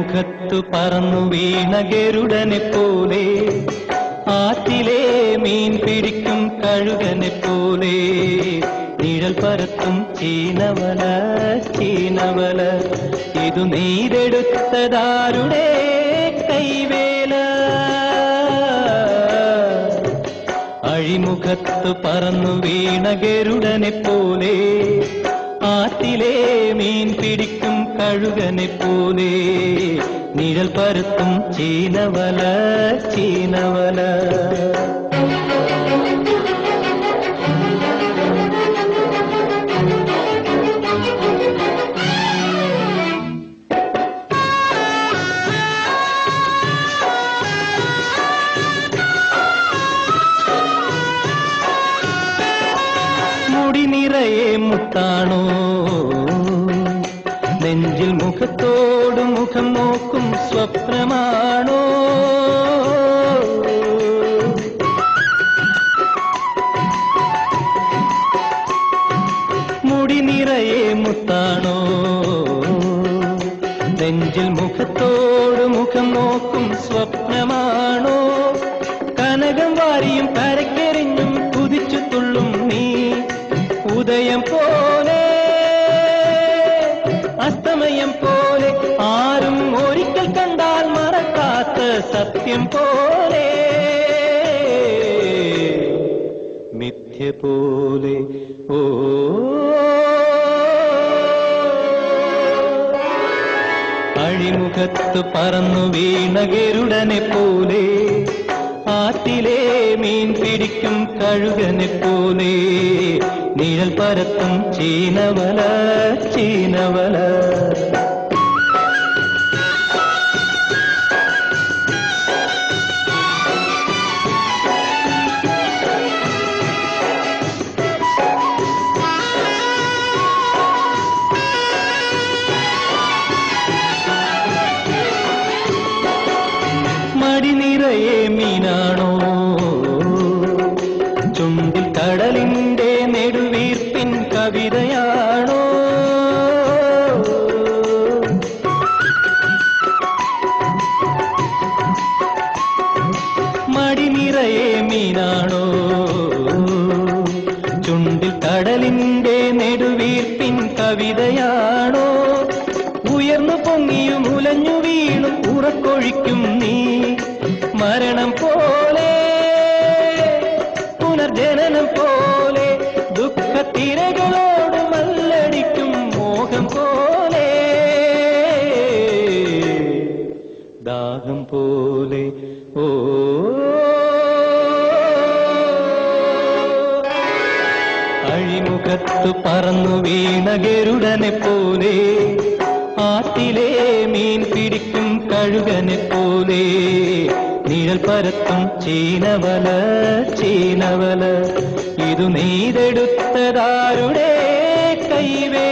അഴിമുഖത്തു പറന്നു വീണ ഗരുഡനെ പോലെ, ആറ്റിലെ മീൻ പിടിക്കും കഴുകനെ പോലെ, നിഴൽ പരത്തും ചീനവല ചീനവല, ഇതു നെയ്തെടുത്തതാരുടെ കൈവേല. അഴിമുഖത്തു പറന്നു വീണ ഗരുഡനെ പോലെ, ആറ്റിലെ മീൻ പിടിക്കും കഴുകനെ പോലെ, നിഴൽ പരത്തും ചീനവല ചീനവല. മുടി നിറയെ മുത്താണോ, നെഞ്ചിൽ മുഖത്തോട് മുഖം നോക്കും സ്വപ്നമാണോ, മുടി നിറയെ മുത്താണോ, നെഞ്ചിൽ മുഖത്തോട് മുഖം നോക്കും സ്വപ്നമാണോ, കനകം വാരിയും കരക്കെറിഞ്ഞും കുതിച്ചു തുള്ളും നീ, ഉദയം പോലെ അസ്തമയം പോലെ, ആരും ഒരിക്കൽ കണ്ടാൽ മറക്കാത്ത സത്യം പോലെ, മിഥ്യ പോലെ. ഓ അഴിമുഖത്ത് പറന്നു വീണ ഗരുഡനെ പോലെ, ആറ്റിലെ മീൻ പിടിക്കും കഴുകനെ പോലെ, നിഴൽ പരത്തും ചീനവല ചീനവല. മടി നിറയെ മീനാണോ, ചുണ്ടിൽ കടലിന്റെ നെടുവീർപ്പിൻ കവിതയാണോ, മടി നിറയെ മീനാണോ, ചുണ്ടിൽ കടലിന്റെ നെടുവീർപ്പിൻ കവിതയാണോ, ഉയർന്നു പൊങ്ങിയും ഉലഞ്ഞു വീണും ഉറക്കൊഴിക്കും നീ, മരണം പോലെ പുനർജനനം പോലെ, ദുഃഖത്തിരകളോട് മല്ലടിക്കും മോഹം പോലെ, ദാഹം പോലെ. ഓ അഴിമുഖത്തു പറന്നു വീണ ഗരുഡനെ പോലെ, ആറ്റിലെ മീൻ പിടിക്കും കഴുകനെ പോലെ, നിഴൽ പരത്തും ചീനവല ചീനവല, ഇതു നെയ്തെടുത്തതാരുടെ കൈവേ.